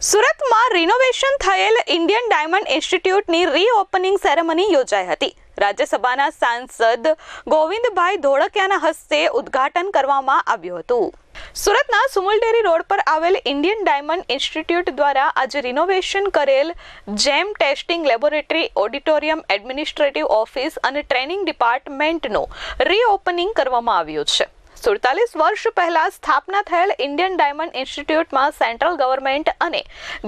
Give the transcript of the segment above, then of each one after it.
સુરતમાં રિનોવેશન થયેલ Indian diamond ઇન્સ્ટિટ્યૂટની રીઓપનિંગ ceremony યોજાઈ હતી. રાજ્યસભાના સાંસદ ગોવિંદભાઈ ધોળકિયાના હસ્તે ઉદ્ઘાટન કરવામાં આવ્યું હતું. સુરતના સુમલડેરી રોડ પર આવેલ ઇન્ડિયન ડાયમંડ ઇન્સ્ટિટ્યૂટ દ્વારા આજે રિનોવેશન કરેલ જેમ testing laboratory, auditorium, administrative office અને ટ્રેનિંગ ડિપાર્ટમેન્ટનું રીઓપનિંગ કરવામાં આવ્યું છે. 47 વર્ષ પહેલા સ્થાપના થયેલ ઇન્ડિયન ડાયમંડ ઇન્સ્ટિટ્યૂટમાં સેન્ટ્રલ ગવર્મેન્ટ અને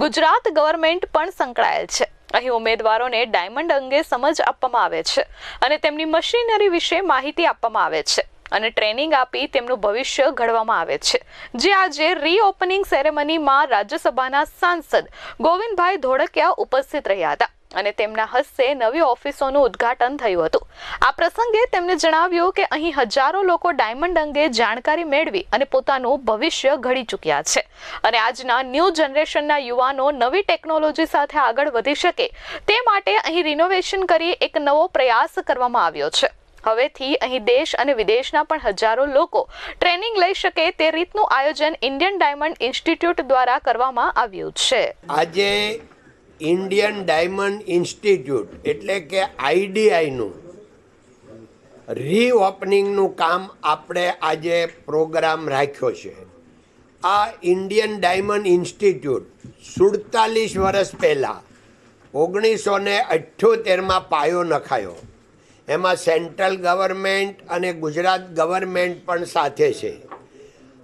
ગુજરાત ગવર્મેન્ટ પણ સંકળાયેલ છે. અહીં ઉમેદવારોને ડાયમંડ અંગે સમજ આપવામાં આવે છે અને તેમની મશીનરી વિશે માહિતી આપવામાં આવે છે અને ટ્રેનિંગ આપી તેમનું ભવિષ્ય ઘડવામાં આવે છે. જે આજે રીઓપનિંગ સેરેમનીમાં રાજ્યસભાના સાંસદ ગોવિંદભાઈ ધોળકિયા ઉપસ્થિત રહ્યા હતા અને તેમના હસ્તે નવી ઓફિસોનું ઉદ્ઘાટન થયું હતું. આ પ્રસંગે તેમણે જણાવ્યું કે અહીં હજારો લોકો ડાયમંડ અંગે જાણકારી મેળવી અને પોતાનું ભવિષ્ય ઘડી ચૂક્યા છે અને આજના ન્યૂ જનરેશનના યુવાનો નવી ટેકનોલોજી સાથે આગળ વધી શકે તે માટે અહીં રિનોવેશન કરી એક નવો પ્રયાસ કરવામાં આવ્યો છે. હવેથી અહીં દેશ અને વિદેશના પણ હજારો લોકો ટ્રેનિંગ લઈ શકે તે રીતનું આયોજન ઇન્ડિયન ડાયમંડ ઇન્સ્ટિટ્યૂટ દ્વારા કરવામાં આવ્યું છે. આજે ઇન્ડિયન ડાયમંડ ઇન્સ્ટિટ્યૂટ એટલે કે આઈડીઆઈનું રીઓપનિંગનું કામ આપણે આજે પ્રોગ્રામ રાખ્યો છે. આ ઇન્ડિયન ડાયમંડ ઇન્સ્ટિટ્યૂટ 47 વર્ષ પહેલાં 1978માં પાયો નખાયો. એમાં સેન્ટ્રલ ગવર્મેન્ટ અને ગુજરાત ગવર્મેન્ટ પણ સાથે છે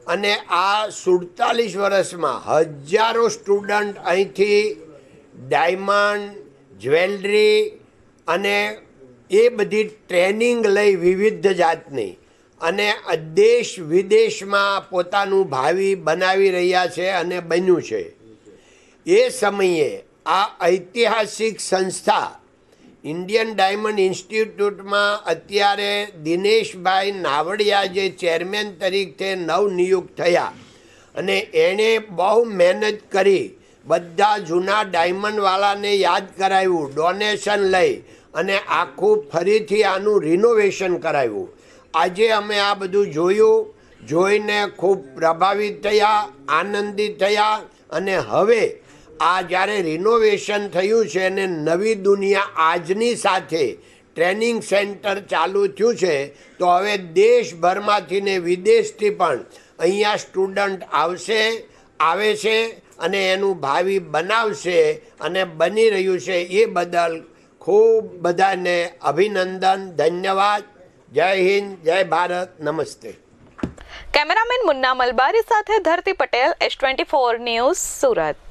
અને આ 47 વર્ષમાં હજારો સ્ટુડન્ટ અહીંથી ડાયમંડ, જ્વેલરી અને એ બધી ટ્રેનિંગ લઈ વિવિધ જાતની અને દેશ વિદેશમાં પોતાનું ભાવિ બનાવી રહ્યા છે અને બન્યું છે. એ સમયે આ ઐતિહાસિક સંસ્થા ઇન્ડિયન ડાયમંડ ઇન્સ્ટિટ્યૂટમાં અત્યારે દિનેશભાઈ નાવડિયા જે ચેરમેન તરીકે નવનિયુક્ત થયા અને એણે બહુ મહેનત કરી બધા જૂના ડાયમંડવાળાને યાદ કરાવ્યું, ડોનેશન લઈ અને આખું ફરીથી આનું રિનોવેશન કરાવ્યું. આજે અમે આ બધું જોયું, જોઈને ખૂબ પ્રભાવિત થયા, આનંદિત થયા અને હવે આ જ્યારે રિનોવેશન થયું છે અને નવી દુનિયા આજની સાથે ટ્રેનિંગ સેન્ટર ચાલુ થયું છે તો હવે દેશભરમાંથી ને વિદેશથી પણ અહીંયા સ્ટુડન્ટ આવે છે અને એનું ભાવિ બનાવશે અને બની રહ્યું છે. એ બદલ ખૂબ બધાને અભિનંદન, ધન્યવાદ. જય હિન્દ, જય ભારત, નમસ્તે. કેમેરામેન મુન્ના મલબારી સાથે ધરતી પટેલ, S24 ન્યૂઝ, સુરત.